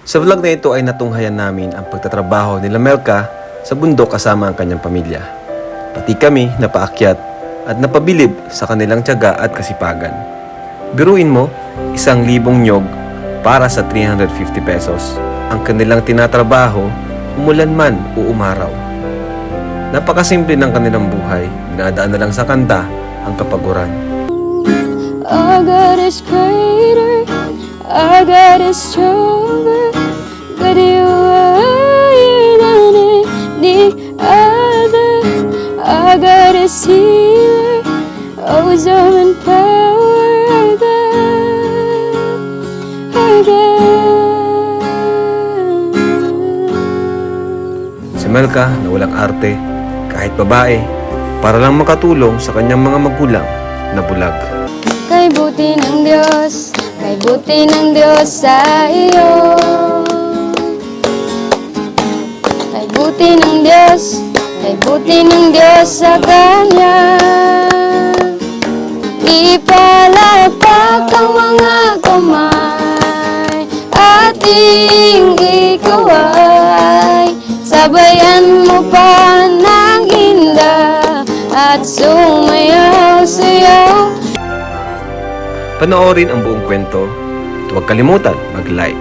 Sa vlog na ito ay natunghayan namin ang pagtatrabaho nila Melka sa bundok kasama ang kanyang pamilya. Pati kami napaakyat at napabilib sa kanilang tiyaga at kasipagan. Biruin mo, 1,000 nyog para sa 350 pesos. Ang kanilang tinatrabaho, umulan man o umaraw. Napakasimple ng kanilang buhay, dinadaan na lang sa kanta ang kapaguran. Our God is greater, our God is stronger, God you are higher than any other. Our God is healer, wisdom and power, our God, our God. Si Melka na walang arte, kahit babae, para lang makatulong sa kanyang mga magulang na bulag. Kay buti ng Diyos, kay buti ng Diyos sa iyo. Kay buti ng Diyos, kay buti ng Diyos sa Kanya. Ipalapak ang mga kamay, ating ikaw ay sabayan mo pa ng indah at sumayaw sayaw. Panoorin ang buong kwento at huwag kalimutan mag-like.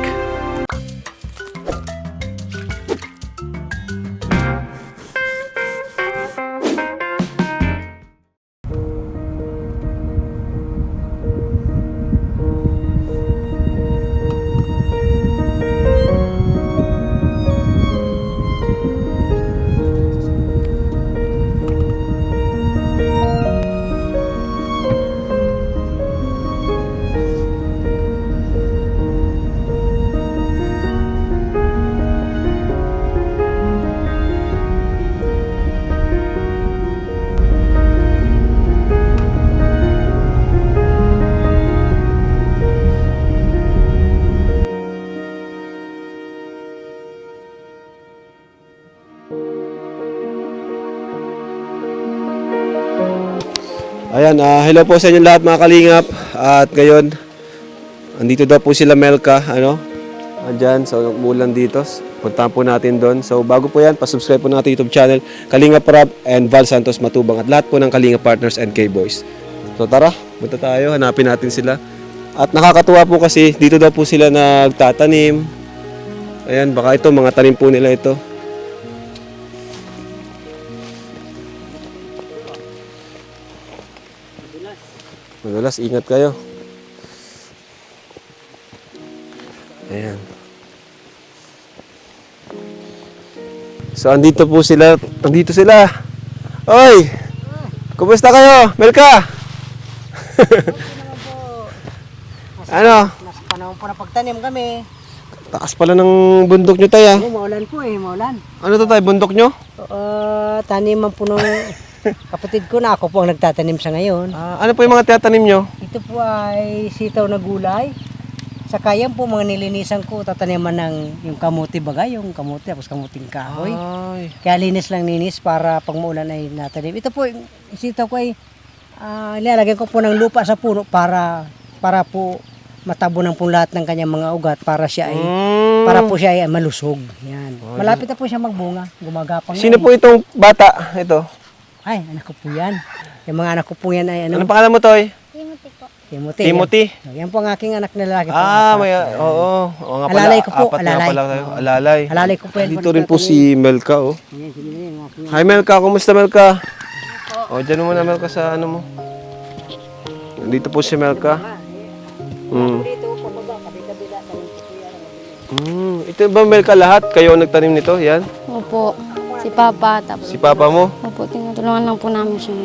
Ayan, hello po sa inyo lahat mga kalingap. At ngayon, andito daw po sila Melka, andyan, so umulan dito. Puntahan po natin doon. So bago po yan, pasubscribe po natin YouTube channel, Kalingap Rob and Val Santos Matubang. At lahat po ng Kalingap Partners and K-Boys. So tara, punta tayo, hanapin natin sila. At nakakatuwa po kasi, dito daw po sila nagtatanim. Ayan, baka ito, mga tanim po nila ito. Madulas, ingat kayo. Ayan. So, andito po sila. Andito sila. Oy! Kumusta kayo? Melka! Ano? Nasa panahon po na pagtanim kami. Taas pala ng bundok nyo tayo. Maulan po maulan. Ano to tayo? Bundok nyo? Taniman po ng kapatid ko na ako po ang nagtatanim sa ngayon. Ano po yung mga tiyatanim nyo? Ito po ay sitaw na gulay. Saka yan po mga nilinisan ko, tataniman ng yung kamuti bagay, yung kamuti, tapos kamuting kahoy. Ay. Kaya linis lang linis para pag maulan ay natanim. Ito po, yung sitaw ko ay nilalagyan ko po ng lupa sa puno para po matabunan po lahat ng kanyang mga ugat para siya ay para po siya ay malusog. Yan. Malapit na po siya magbunga, gumagapang. Sino po itong bata? Ito. Ay, anak ko po yan. Yung mga anak ko po yan ay ano? Anong pangalan mo, Toy? Timothy po. Timothy. Timothy. Yan po ang aking anak na lalaki po. May, oo. Oo nga pala. Alalay ko po, Apat nga alalay. pala tayo. Alalay. Alalay ko po yan. Dito rin po si Melka, oh. Ayan, sige na yung aking Hi, Melka. Kumusta, Melka? Dyan mo na, Melka, sa ano mo. Nandito po si Melka. dito, pababa, kabila-kabila. Ito ba, Melka, lahat? Kayo ang nagtanim nito? Yan? Opo, si Papa. Tapos, Si Papa mo? opo, tinutulungan lang po namin siya.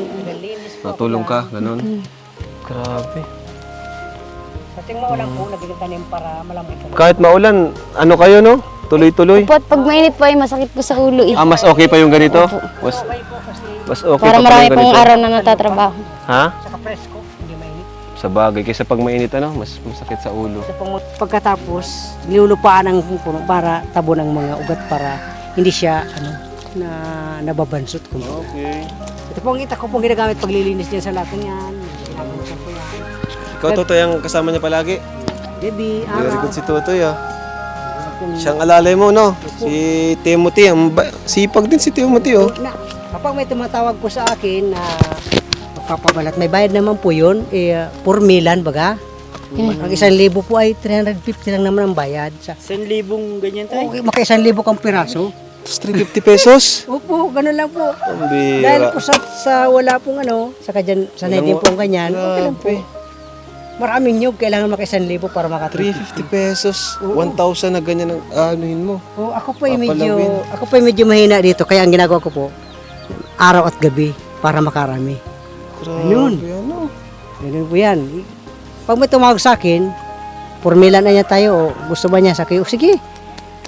Natulong ka? Ganon? Grabe. Sa ting maulan po, nagtatanim para malamig po. Kahit maulan, ano kayo, no? Tuloy-tuloy. Opo, at pag mainit po ay masakit po sa ulo. Mas okay pa yung ganito? Mas okay Para pa marami yung pong ganito? araw na natatrabaho. Ha? Saka presko, hindi mainit. Sa bagay, kaysa pag mainit, mas masakit sa ulo. Ito pong pagkatapos, nilulupaan ang puno para tabo ng mga ugat para hindi siya na nababansot. Okay. Ito pong ita ko pong ginagamit paglilinis niya sa lahat yan. Ginagawa ko yan. Ikaw, Totoy, ang kasama niya palagi. Baby, Very good si Totoy, ah. Siyang alalay mo, no? Si Timothy. Sipag din si Timothy, oh. Na, kapag may tumatawag po sa akin na magpapabalat, may bayad naman po yun, 4 milan baga. Ang 1,000 po ay 350 lang naman ang bayad. Sa, 1,000 ganyan tayo. okay, maka 1,000 kang piraso. Tapos 350 pesos? Opo, ganun lang po. Ang Dahil bira. po sa wala pong ano, sa kadyan, sa din pong ganyan, okay lang po. Maraming nyug, kailangan maka 1,000 para maka 350 pesos. 1,000 na ganyan ang anuhin mo. Oh, ako po ay Papalawin. medyo mahina dito, kaya ang ginagawa ko po, araw at gabi para makarami. Grabe, Ayun. ano? Ganun po yan. Pag may tumawag sa akin, 4 milan na yan tayo, o gusto ba niya sa kayo? Sige.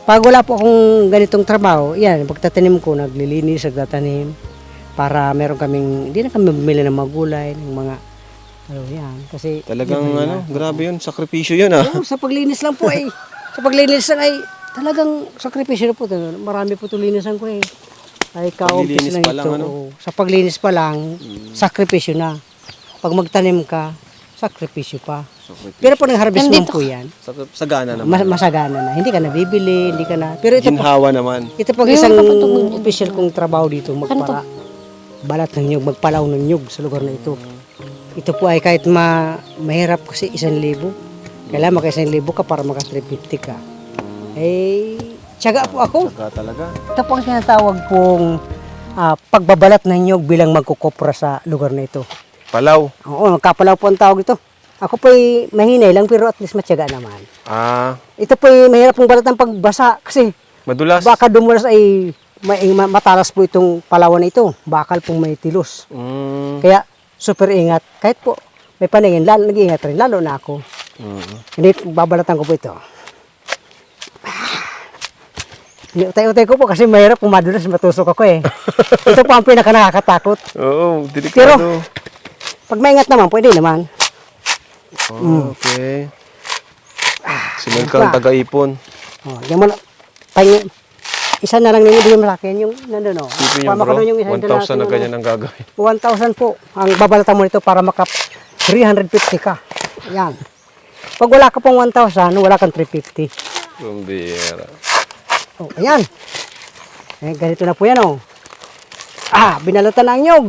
Pag wala po akong ganitong trabaho, yan, pagtatanim ko, naglilinis, nagtatanim, para meron kaming, hindi na kami bumili ng mga gulay, ng mga, yan, kasi... Talagang ano, grabe yun. Sakripisyo yun, ah. Oo, sa paglinis lang po ay, sa paglinis lang ay, talagang sakripisyo na po. Marami po tulinisan ko eh. Ay kaumpis Paglilinis lang pa lang, ito. ano? Oo. Sa paglinis pa lang, sakripisyo na. Pag magtanim ka, sakripisyo pa. Pero pag nag-harvest mo po yan, Sagana naman. masagana na. Hindi ka na bibili, hindi ka na. Pero ito po, Ginhawa naman. ito po isang official kong trabaho dito, magpara, balat ng nyug, magpalaw ng nyug sa lugar na ito. Ito po ay kahit mahirap kasi 1,000. Kailangan maka 1,000 ka para maka 350 ka. Eh, tiyaga po ako. Saka talaga. Ito po ang tinatawag pong pagbabalat ng nyug bilang magkukopra sa lugar na ito. Palaw. Oo, magkapalaw po ang tawag ito. Ako po ay mahinay lang pero at least matyaga naman. Ah, Ito po ay mahirap pong balat ng pagbasa kasi madulas. baka dumulas ay matalas po itong palawan na ito. Bakal pong may tilos. Mm. Kaya super ingat. Kahit po may paningin, nag-iingat rin. Lalo na ako. Hindi, babalatan ko po ito. Utay-utay ko po kasi mahirap kung madulas, matusok ako eh. Ito po ang pinaka nakakatakot. Oo, Pero, delikado. pag maingat naman, pwede naman. Okay. Sinod kang taga-ipon. Oh, yan mo na. Isa na lang ninyo bigyan mo sa akin, yung nandun o. Isipin niyo bro, 1,000 na ganyan ang gagawin. 1,000 po. Ang babalatan mo nito para maka 350 ka. Yan. Pag wala ka pong 1,000, wala kang 350. Kumbira. Oh, ayan. Eh, ganito na po yan, oh. Binalatan na ang nyug.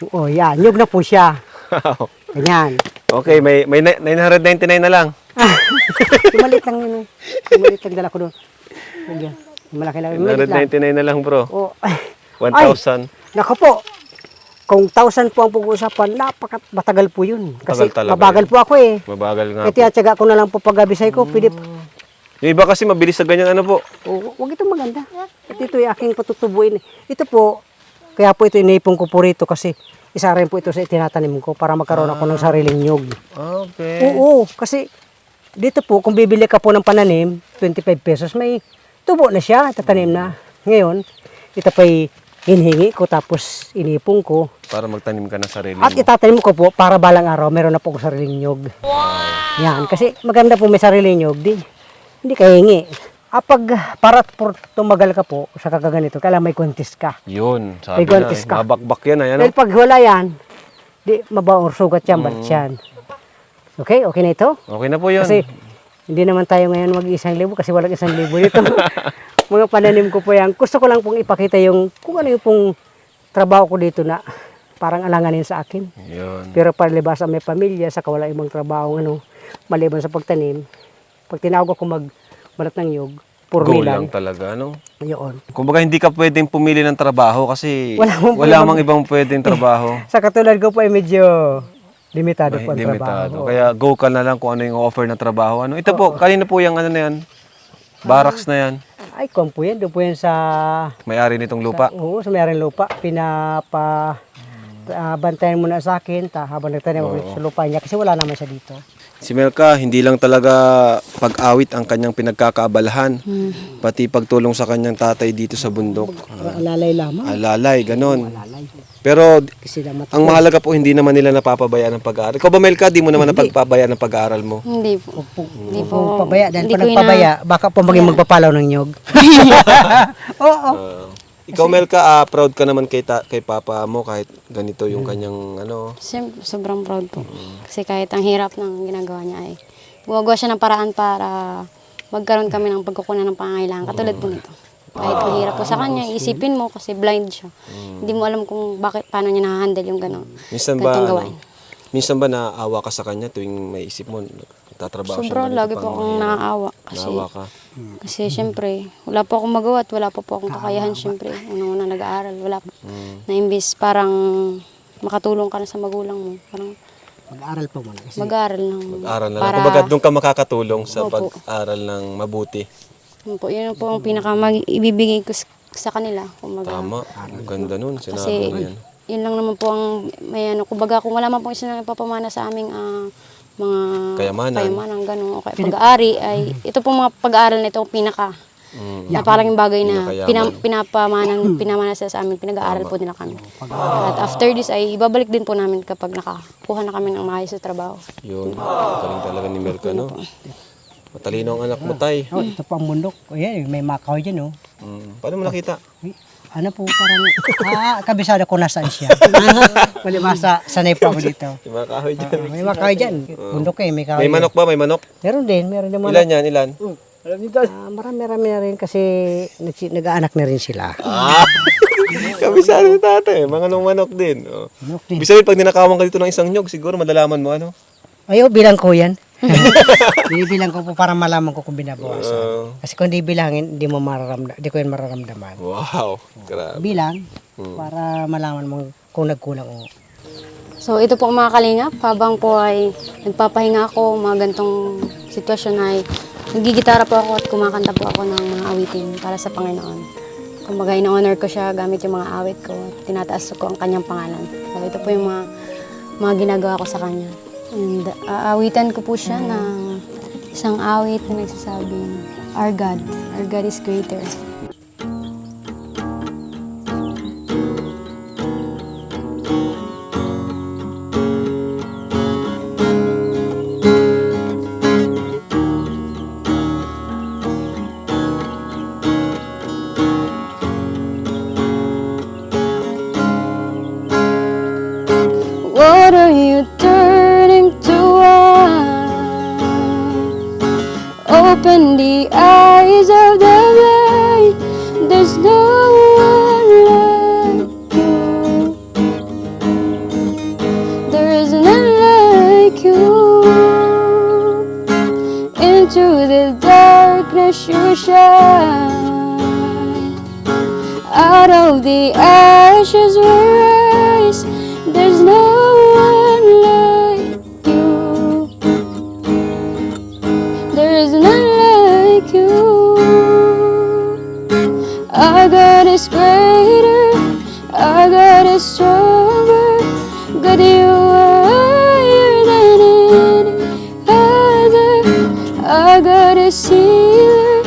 Oh, yan. Nyug na po siya. Ganyan. Okay, may 999 na lang. Tumalit lang yun, oh. Tumalit lang dala ko doon. Ganyan. Malaki lang. Malit lang. 999 na lang bro. Oh, 1,000. Naku po. Kung 1,000 po ang pag-uusapan, matagal po yun. Kasi Matagal talaga mabagal yun. po ako eh. Mabagal nga. Kaya tiyatsaga ko na lang po pag-abisay ko. Pwede, Yung iba kasi mabilis sa ganyan ano po. huwag ito maganda. At ito yung aking patutubuin. Ito po, kaya po ito inipon ko po rito kasi isa rin po ito sa itinatanim ko para magkaroon ako ng sariling nyug. Okay. Oo, kasi dito po, kung bibili ka po ng pananim, 25 pesos, may tubo na siya, tatanim na. Ngayon, ito pa'y hinhingi ko tapos inipon ko. Para magtanim ka ng sarili At mo. itatanim ko po para balang araw, meron na po akong sariling nyug. Yan, kasi maganda po may sariling nyug, hindi ka hingi. Pag para tumagal ka po sa kakaganito, kailangan may contest ka. Yun, May sabi na guantes eh. ka. Mabakbak yan ay ano. Dahil pag wala yan, di mabaong sugat yan, balat yan. Okay, okay na ito? Okay na po yun. Kasi hindi naman tayo ngayon mag-1,000 kasi walang 1,000 dito. Mga pananim ko po yan. Gusto ko lang pong ipakita yung kung ano yung pong trabaho ko dito na parang alanganin sa akin. Yun. Pero palibas sa may pamilya, saka wala ibang trabaho, maliban sa pagtanim. Pag tinawag ako magbalat ng nyug, Goal lang. lang talaga, ano? Yun. Kumbaga hindi ka pwedeng pumili ng trabaho kasi Wala mang ibang pwedeng trabaho. Sa katulad ko po ay medyo limitado po ang Limitado. trabaho. Kaya go ka na lang kung ano yung offer na trabaho. Ano? Ito po, kanina po yung ano na yan. Barracks na yan. Ay, kung po yan. Doon po yan sa... May-ari nitong lupa. Oo, sa mayroong lupa. Bantayan mo na sa akin habang nagtanim ako sa lupa niya kasi wala naman siya dito. Si Melka, hindi lang talaga pag-awit ang kanyang pinagkakaabalahan. Pati pagtulong sa kanyang tatay dito sa bundok. Alalay lamang. Alalay, ganon. Alalay. Pero Kasi naman. ang mahalaga po, hindi naman nila napapabayaan ng pag-aaral. Ikaw ba, Melka, di mo naman napagpabayaan ng pag-aaral mo? Hindi po. Hindi po. Kung pabaya, dahil Hindi pag ko nagpabaya, baka po maging magpapalaw ng nyog. Oo. Ikaw, Melka, proud ka naman kay papa mo kahit ganito yung kanyang ano. Siyempre, sobrang proud po. Kasi kahit ang hirap ng ginagawa niya ay gumagawa siya ng paraan para magkaroon kami ng pagkukunan ng pangangailangan. Katulad po nito. Kahit mahirap po sa kanya, isipin mo kasi blind siya. Hindi mo alam kung paano niya na-handle yung gano'n. Minsan ba naaawa ka sa kanya tuwing may isip mo, nagtatrabaho siya? Sobrang lagi po akong naaawa. Naawa ka? Kasi syempre, wala po akong magawa at wala po akong kakayahan syempre. Unang-una nag-aaral, wala po. Na imbis parang makatulong ka na sa magulang mo. Parang Mag-aral pa muna. Kasi mag-aaral lang. Mag-aral na lang. Kumbaga doon ka makakatulong sa Opo. pag-aral ng mabuti. yun po ang ibibigay ko sa kanila. Kumbaga. Tama. Ang ganda nun. Sinabi Kasi mo yan. yun lang naman po ang may kumbaga kung wala man po isa na nagpapamana sa aming mga kayamanan gano'n. Okay. Pag-aari ay ito pong mga pag-aaral na ito ang pinaka napakalaking bagay na pinamana sila sa amin, pinag-aaral po nila kami. At after this ay ibabalik din po namin kapag nakakuha na kami ng maayos sa trabaho. Yun. Galing talaga ni Melka, no? Matalino ang anak mo, tay. oh, ito pa ang bundok. O yan, may Macau dyan, oh. Paano mo nakita? Uy, ano po, parang, kabisado ko nasaan siya. Palibasa, sanay pa ako dito. Yung mga kahoy dyan. May Macau dyan. Bundok eh, may kahoy. May manok ba? May manok? Meron din manok. Ilan yan? Ilan? Marami na rin kasi nag-aanak na rin sila. Kabisado ni tatay. Mga nung manok din. Oh. Manok din. Bisa rin, pag ninakawan ka dito ng isang nyog, siguro madalaman mo ano? Ayo, bilang ko yan. Binibilang ko po para malaman ko kung binabawasan. Kasi kung di bilangin, di ko yan mararamdaman. Wow. Grabe. Bilang, para malaman mo kung nagkulang o. So ito po mga kalingap, habang po ay nagpapahinga ako, mga gantong sitwasyon ay nagigitara po ako at kumakanta po ako ng mga awitin para sa Panginoon. Kumbaga ina-honor ko siya gamit yung mga awit ko at tinataas ko ang kanyang pangalan. So ito po yung mga ginagawa ko sa kanya. And aawitan ko po siya ng isang awit na nagsasabing, Our God is greater. What are you turning to wine? Open the eyes of the blind. There's no one like you. There is none like you. Into the darkness you shine. Out of the ashes we rise. There's no one like you. There is none like you. Our God is greater. Our God is stronger. God, you are higher than any other. Our God is healer.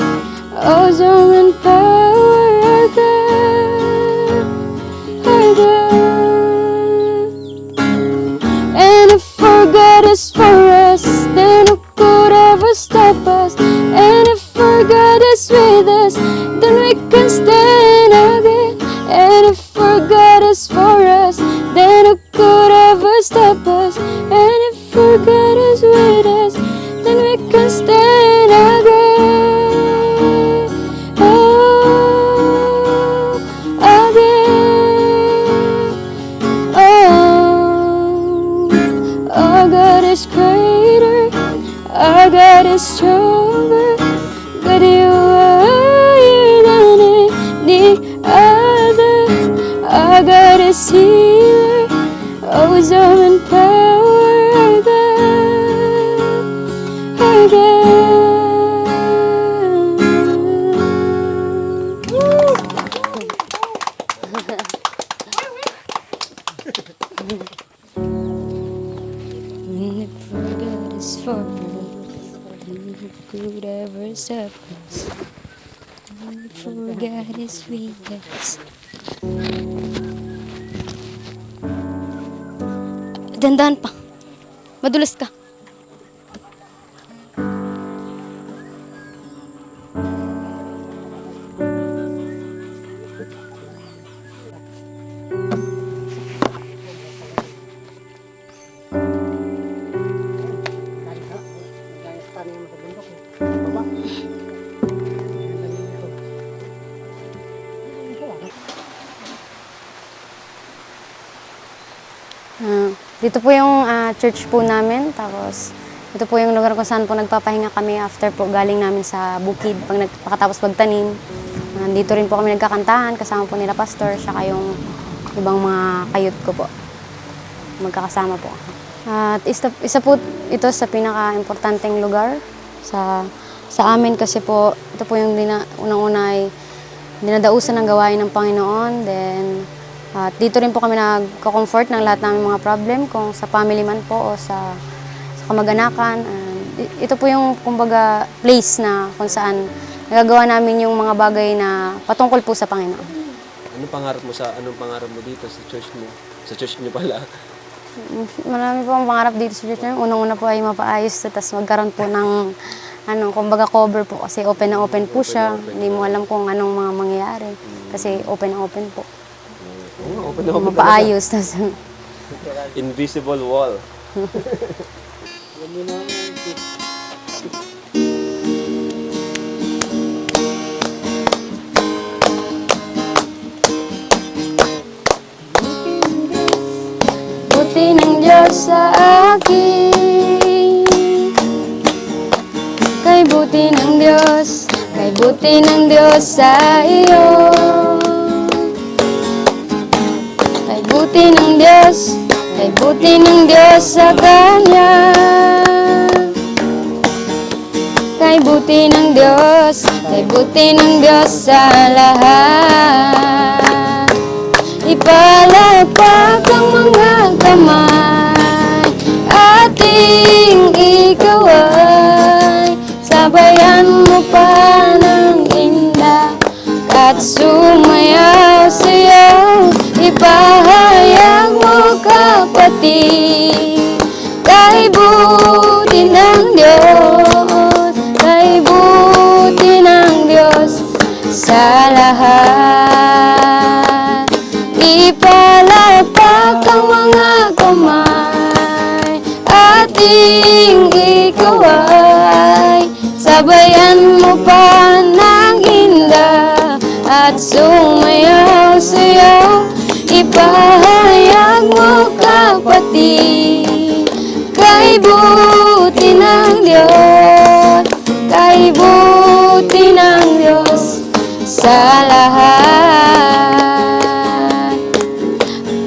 Awesome and power. Our God. Our God. And if our God is for us, then who could ever stop us? And if our God is with us, then we can stand again. And if our God is for us, then who could ever stop us? And if our God is with us, then we can stand again. Oh, again. Oh, our God is greater. Our God is stronger. God, you are higher than any other. Our God is healer. Awesome and power. Our God. Our God. And if our God is for us, then who could ever stop us? And if our God is with us. Dandan pa. Madulas ka. Dito po yung church po namin. Tapos, ito po yung lugar kung saan po nagpapahinga kami after po galing namin sa bukid. Pag pagkatapos magtanim, dito rin po kami nagkakantahan. Kasama po nila pastor, saka yung ibang mga kayut ko po. Magkakasama po. At isa po ito sa pinaka-importanteng lugar sa amin kasi po, ito po yung unang-una ay dinadausan ng gawain ng Panginoon. Then, at dito rin po kami nagko-comfort ng lahat ng mga problem, kung sa family man po o sa kamag-anakan. Ito po yung, kumbaga, place na kung saan nagagawa namin yung mga bagay na patungkol po sa Panginoon. Anong pangarap mo dito sa church mo? Sa church niyo pala. Marami po ang pangarap dito sa church. Unang-una po ay mapaayos, tapos magkaroon po ng kumbaga cover po kasi open na open po siya. Hindi mo alam kung anong mga mangyayari kasi open na open po. Open na open Mapaayos. Tas, Invisible wall. buti ng Diyos sa akin. Kay buti ng Diyos sa iyo. Kay buti ng Diyos sa Kanya. Kay buti ng Diyos sa lahat. Ipalagpak ang mga kamay, ating ikaw ay sabayan mo pa ng inda at sumayaw sayaw. Ipahayag mo kapatid, kay buti ng Diyos, kay buti ng Diyos sa lahat. Ipalagpak ang mga kamay, ating ikaw ay sabayan mo pa ng inda at sumayaw sayaw. Ipahayag mo kapatid, kay buti ng Diyos, kay buti ng Diyos sa lahat.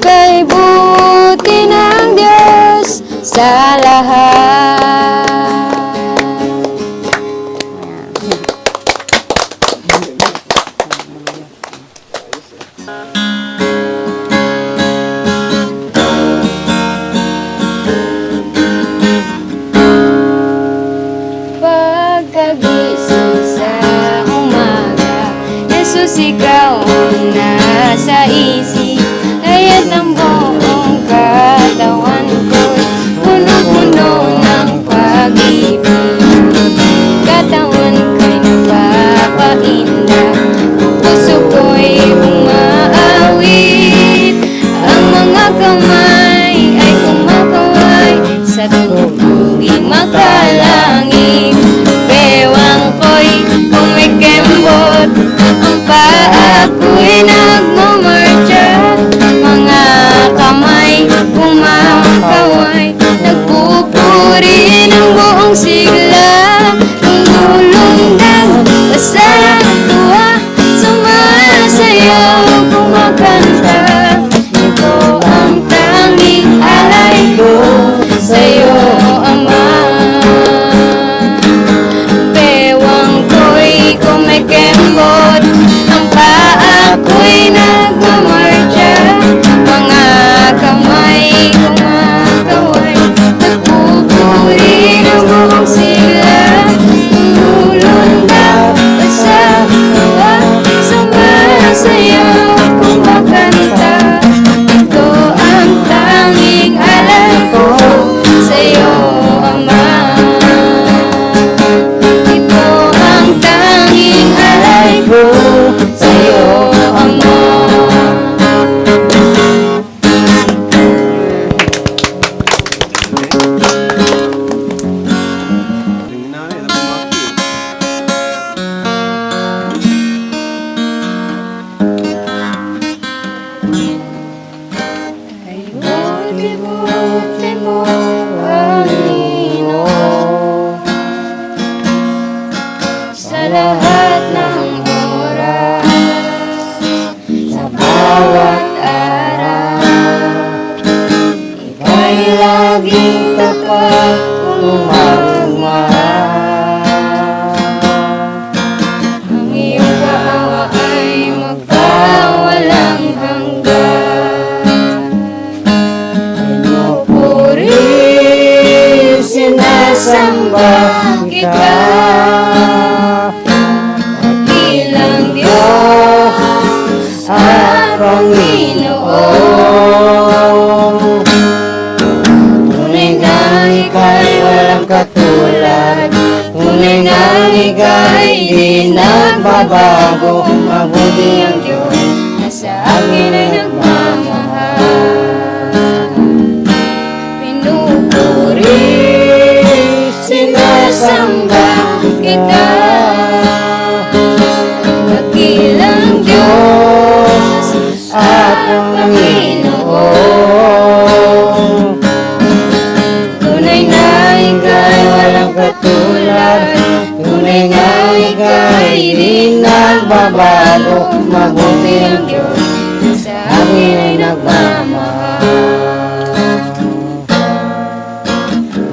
Kay buti ng Diyos sa lahat. Pagkagising sa umaga, Jesus, ikaw ang nasa isip. Kaya't ang buong katawan ko'y puno-puno ng pag-ibig. Katawan ko'y nagpapainda, ang puso ko'y umaawit. Ang mga kamay ay kumakaway sa tugtuging makalangit. Bewang ko'y kumikembot, ang paa ko'y nagmamarcha. Mga kamay kumakaway, nagpupuri ng buong sigla. Lumulundag sa tuwa, sumasayaw, kumakanta. Ito ang tanging alay ko sa'yo, Ama. Bewang ko'y kumikembot, ang paa ko'y nagmamarcha. Mga kamay kumakaway, nagpupuri ng buong sigla. Lumulundag sa tuwa, sumasayaw, kumakanta. Ito ang tanging alay ko sa'yo, Ama. Ito ang tanging alay ko sa'yo, Ama. Kay buti lahat ng oras, sa bawat araw, ika'y laging tapat kung magmahal. Ang iyong paawa ay magpawalang hanggan. Pinupuri, sinasamba kita, dakilang Diyos at Panginoon. Tunay na ika'y walang katulad, tunay na ika'y di nagbabago. Mabuti ang Diyos na sa akin ay nagmamahal. Pinupuri, sinasamba kita, dakilang Diyos at Panginoon. Tunay na ika'y walang katulad, tunay na ika'y di nagbabago. Mabuti ang Diyos na sa akin ay nagmamahal.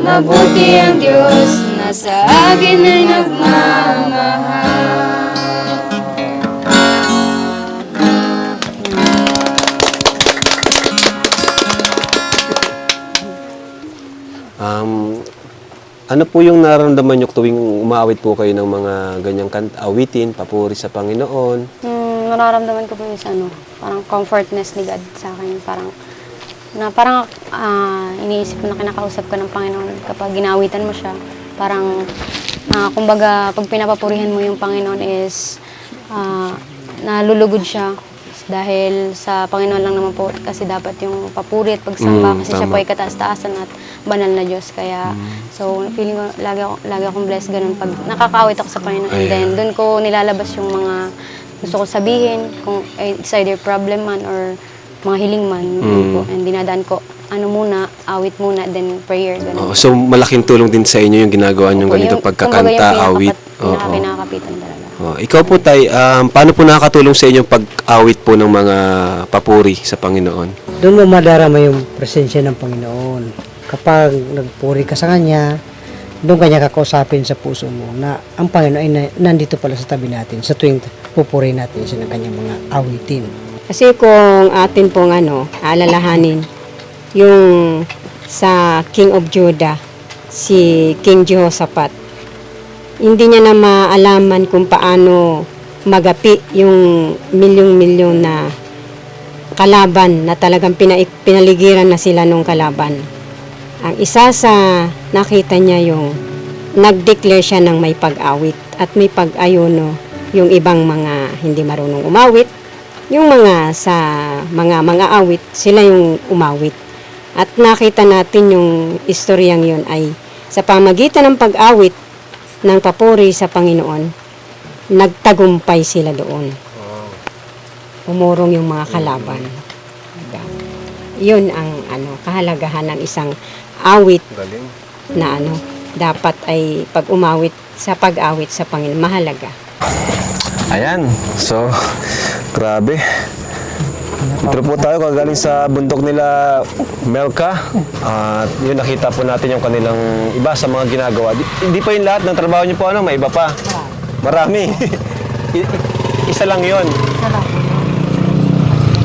Mabuti ang Diyos na sa akin ay nagmamahal. Ano po yung nararamdaman nyo tuwing umaawit po kayo ng mga ganyang awitin, papuri sa Panginoon? Nararamdaman ko po yung parang comfortness ni God sa akin. Parang iniisip ko na kinakausap ko ng Panginoon kapag ginawitan mo siya. Parang, kumbaga, pag pinapapurihan mo yung Panginoon is nalulugod siya. Dahil sa Panginoon lang naman po kasi dapat yung papuri at pagsamba kasi siya po ay kataas-taasan at banal na Diyos. Kaya, so, feeling ko lagi akong blessed ganun pag nakakaawit ako sa Panginoon. And then, doon ko nilalabas yung mga gusto ko sabihin, kung it's either problem man or mga hiling man. Po. And dinadaan ko, awit muna, then prayer. Ganun. So, malaking tulong din sa inyo yung ginagawa nyo ganito pagkakanta, awit. Pinakakapitan talaga. Ikaw po, Tay, paano po nakakatulong sa inyo pag-awit po ng mga papuri sa Panginoon? Doon mo madarama yung presensya ng Panginoon. Kapag nagpuri ka sa Kanya, doon Kanya kakausapin sa puso mo na ang Panginoon ay nandito pala sa tabi natin sa tuwing pupuri natin siya ng Kanyang mga awitin. Kasi kung atin pong alalahanin yung sa King of Judah, si King Jehoshaphat, hindi niya na maalaman kung paano magapi yung milyong-milyon na kalaban na talagang pinaligiran na sila nung kalaban. Ang isa sa nakita niya yung nag-declare siya ng may pag-awit at may pag-ayuno yung ibang mga hindi marunong umawit. Yung mga sa mga awit, sila yung umawit. At nakita natin yung istoryang yun ay sa pamagitan ng pag-awit ng papuri sa Panginoon, nagtagumpay sila doon. Umurong yung mga kalaban. Yun ang kahalagahan ng isang awit na dapat ay pag umawit sa pag-awit sa Panginoon, mahalaga. Ayan. So, grabe. Dito po tayo kagaling sa bundok nila Melka. At yun, nakita po natin yung kanilang iba sa mga ginagawa. Hindi pa yung lahat ng trabaho niyo po, may iba pa. Marami. Isa lang yun.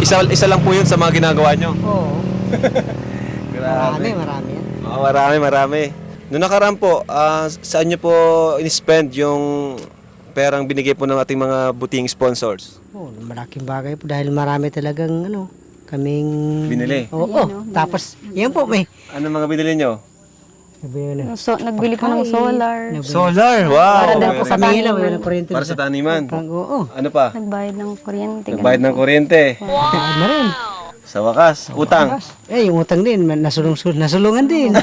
Isa lang po yun sa mga ginagawa niyo. Oo. Grabe. Marami yan. Marami. Noong nakaraan po, saan niyo po in-spend yung perang binigay po ng ating mga buting sponsors? Malaking bagay po dahil marami talagang kaming Binili? Oo. Tapos, yan po may. Ano mga binili niyo? Nagbili po ng solar. Solar! Wow! Para din po sa Kami ilaw, taniman. yung kuryente. Para sa taniman. Oo. Ano pa? Nagbayad ng kuryente. Nagbayad ng kuryente. Wow. Na rin. Sa wakas, utang. Yung utang din, nasulungan din.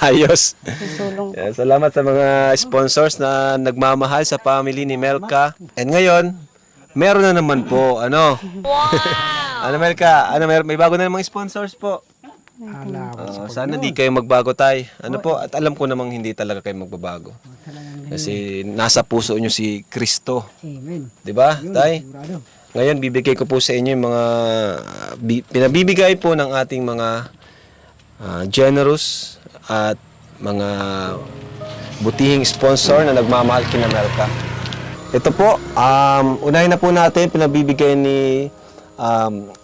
Ayos. Sulong. Yan, salamat sa mga sponsors na nagmamahal sa family ni Melka. And ngayon, meron na naman po, Wow! Melka? May bago na namang sponsors po. Sana di kayo magbago, Tay. At alam ko namang hindi talaga kayo magbabago. Kasi nasa puso nyo si Kristo. Amen. 'Di ba, Tay? Sigurado. Ngayon, bibigay ko po sa inyo yung mga pinabibigay po ng ating mga generous at mga butihing sponsor na nagmamahal kina Melka. Ito po, unahin na po natin, pinabibigay ni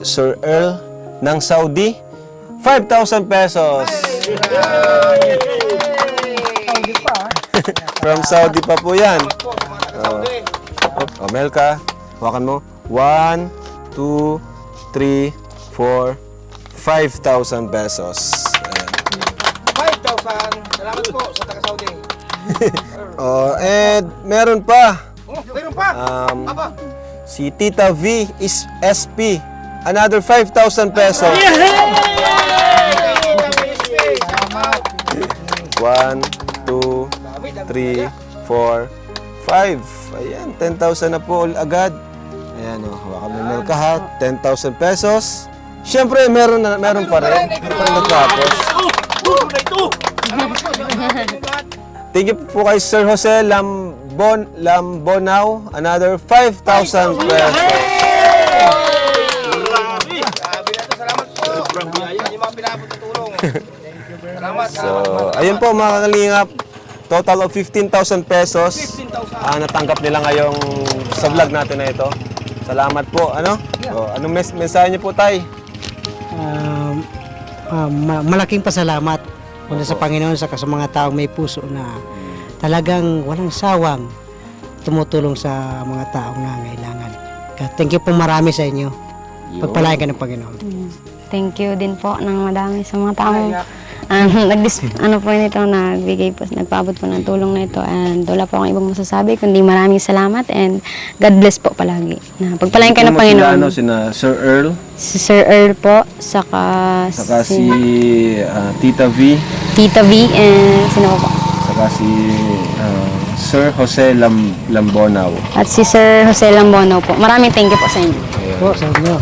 Sir Earl ng Saudi, 5,000 pesos. From Saudi pa po yan. Melka, hawakan mo. 1, 2, 3, 4, 5,000 pesos. Ayan. 5,000. Salamat po sa taga-Saudi. And meron pa. Mayroon pa. Aba. Si Tita V is SP. Another 5,000 pesos. 1, 2, 3, 4, 5. Ayan, 10,000 na po agad. Ayan o, hawakan mo Melka ha. 10,000 pesos. Siyempre, meron pa rin. Hindi pa rin natapos. Thank you po kay Sir Jose Lambonao. Another 5,000 pesos. Grabe na to. Salamat po. Yung mga pinabot na tulong. Salamat. So, ayun po mga kalingap. Total of 15,000 pesos. 15,000. Natanggap nila ngayong sa vlog natin na ito. Salamat po. Anong mensahe niyo po, Tay? Malaking pasalamat mula sa Panginoon sa mga taong may puso na talagang walang sawang tumutulong sa mga taong nangailangan. Thank you po marami sa inyo. Pagpalain ka ng Panginoon. Thank you din po ng madami sa mga taong po nito, nagpaabot po ng tulong na ito, and wala po akong ibang masasabi kundi maraming salamat and God bless po palagi. Na pagpalain ka ng Panginoon. Sina Sir Earl, Si Sir Earl po, saka si Tita V, Tita V, and sino po? saka si Sir Jose Lambonao. At si Sir Jose Lambonao po. Maraming thank you po sa inyo. Po sa inyo.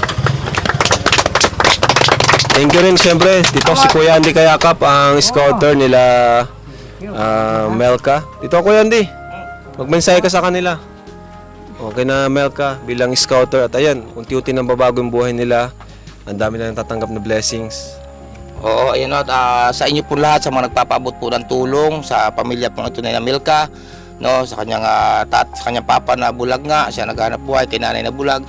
Thank you rin siyempre dito si Kuya Andy Kayakap, ang scouter nila Melka. Dito Kuya Andy, magmensahe ka sa kanila. Okay na Melka bilang scouter, at ayan, unti-unti nang babago yung buhay nila. Ang dami na natatanggap na blessings. Oo, ayun at sa inyo po lahat, sa mga nagpapaabot po ng tulong, sa pamilya po ito na Milka, no, sa kanyang sa kanyang papa na bulag nga, siya naghanap buhay, kay nanay na bulag.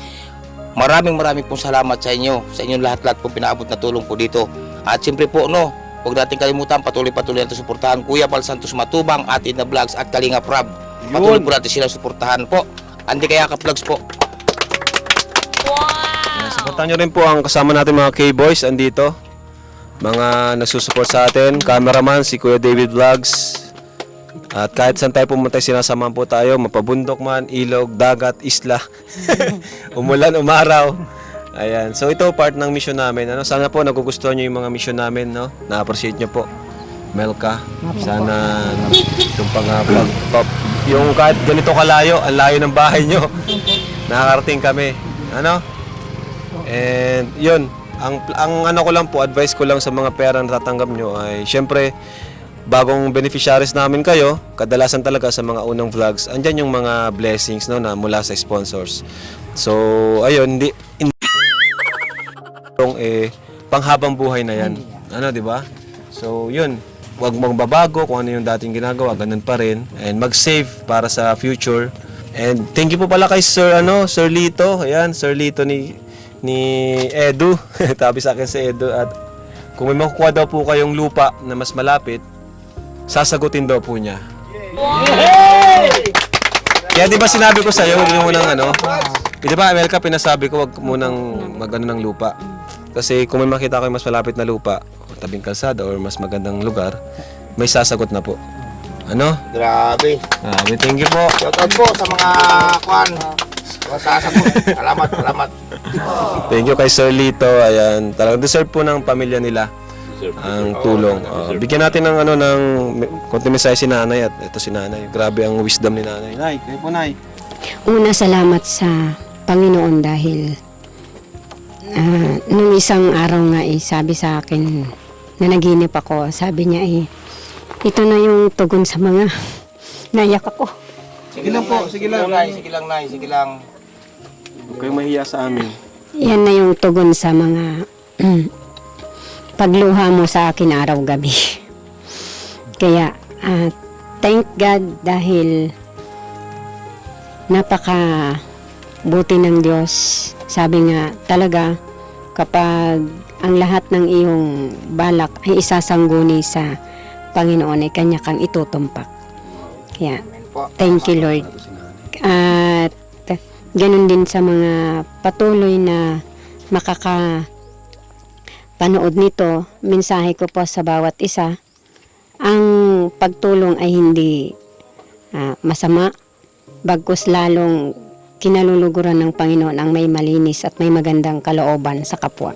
Maraming pong salamat sa inyo, sa inyong lahat po pinaabot na tulong po dito. At siyempre po, no, huwag natin kalimutan, patuloy natin suportahan Kuya Bal Santos Matubang, Atin na Vlogs at Kalinga Prab. Patuloy po natin sila suportahan po. Andy Kayakap Vlogs po. Yan, supportan nyo rin po ang kasama natin mga K-Boys andito. Mga nagsusupport sa atin, cameraman si Kuya David Vlogs. At kahit saan tayo pumunta, sinasamahan po tayo, mapabundok man, ilog, dagat, isla, umulan, umaraw. Ayan. So ito part ng mission namin. Sana po nagugustuhan nyo yung mga mission namin, no? Na-appreciate nyo po. Melka, sana itong pang-vlog top. Yung kahit ganito kalayo, ang layo ng bahay nyo, nakakarating kami. And yun, ang ano ko lang po, advice ko lang sa mga pera na tatanggap nyo ay, syempre, bagong beneficiaries namin kayo, kadalasan talaga sa mga unang vlogs, andyan yung mga blessings, no, na mula sa sponsors. So, ayun, hindi panghabang buhay na yan. Di ba? So, yun, wag mong babago kung ano yung dating ginagawa, ganun pa rin, and mag-save para sa future. And thank you po pala kay Sir Lito. Ayan, Sir Lito ni Edu. Tabi sa akin si Edu, at kung may makukuha daw po kayong lupa na mas malapit, sasagutin daw po niya. Kaya di ba sinabi ko sa'yo, hindi mo nang di ba Melka, pinasabi ko wag mo nang mag-ano ng lupa. Kasi kung may makita ko yung mas malapit na lupa, tabing kalsada or mas magandang lugar, may sasagot na po. Grabe. Thank you po. Shoutout po sa mga sasagot. Salamat. Thank you kay Sir Lito. Ayan, talagang deserve po ng pamilya nila ang tulong. Bigyan natin ng ng konti mensahe si Nanay, at ito si Nanay. Grabe ang wisdom ni Nanay. Nay, kayo po Nay. Una, salamat sa Panginoon dahil nung isang araw nga sabi sa akin na naginip ako, sabi niya ito na yung tugon sa mga Nayak ako. Sige lang po, sige lang. Nay, sige lang, Nay, sige lang. Huwag kayong mahiya sa amin. Yan na yung tugon sa mga pagluha mo sa akin araw-gabi. Kaya, thank God dahil napaka buti ng Diyos. Sabi nga, talaga, kapag ang lahat ng iyong balak ay isasangguni sa Panginoon ay Kanya kang itutumpak. Kaya, thank you Lord. At ganun din sa mga patuloy na makakapanood nito, mensahe ko po sa bawat isa, ang pagtulong ay hindi masama, bagkus lalong kinaluluguran ng Panginoon ang may malinis at may magandang kalooban sa kapwa.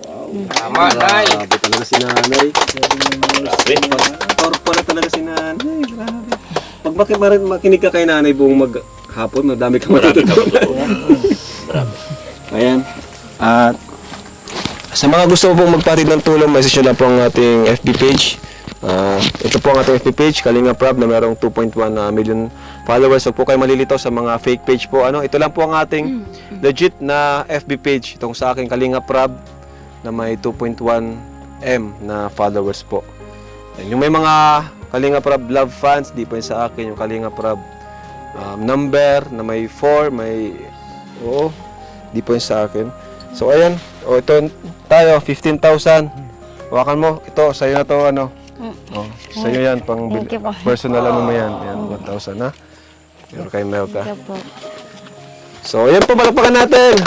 Tama, Nay. Grabe talaga si nanay. Torpo na talaga si nanay. Grabe. Pag makinig ka kay nanay buong maghapon, madami kang matututunan. Ayan. At sa mga gusto pong magpatid ng tulong, message nyo lang po ang ating FB page. Ito po ang ating FB page, Kalinga Prab, na merong 2.1 million followers. Huwag po kayo malilitaw sa mga fake page po. Ito lang po ang ating legit na FB page. Itong sa aking Kalinga Prab na may 2.1 M na followers po. Yan. Yung may mga Kalinga Prab love fans, di po yun sa akin. Yung Kalinga Prab number na may 4, may... Oo, di po yun sa akin. So, ayan. Ito tayo, 15,000. Hawakan mo. Ito, sa'yo na to, sa'yo yan. Pang Thank you po. personal mo yan. Ayan, 1,000 ha. Meron kay Melka. Thank you po. So, ayan po, palakpakan natin.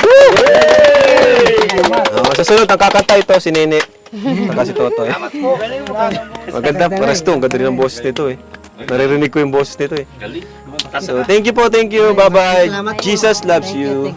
Sa sunod, ang kakanta ito, si Nene. Saka si Totoy. Maganda, paras to. Ang ganda rin ang boses nito eh. Naririnig ko yung boses nito eh. So, thank you po, thank you. Bye-bye. Jesus loves you.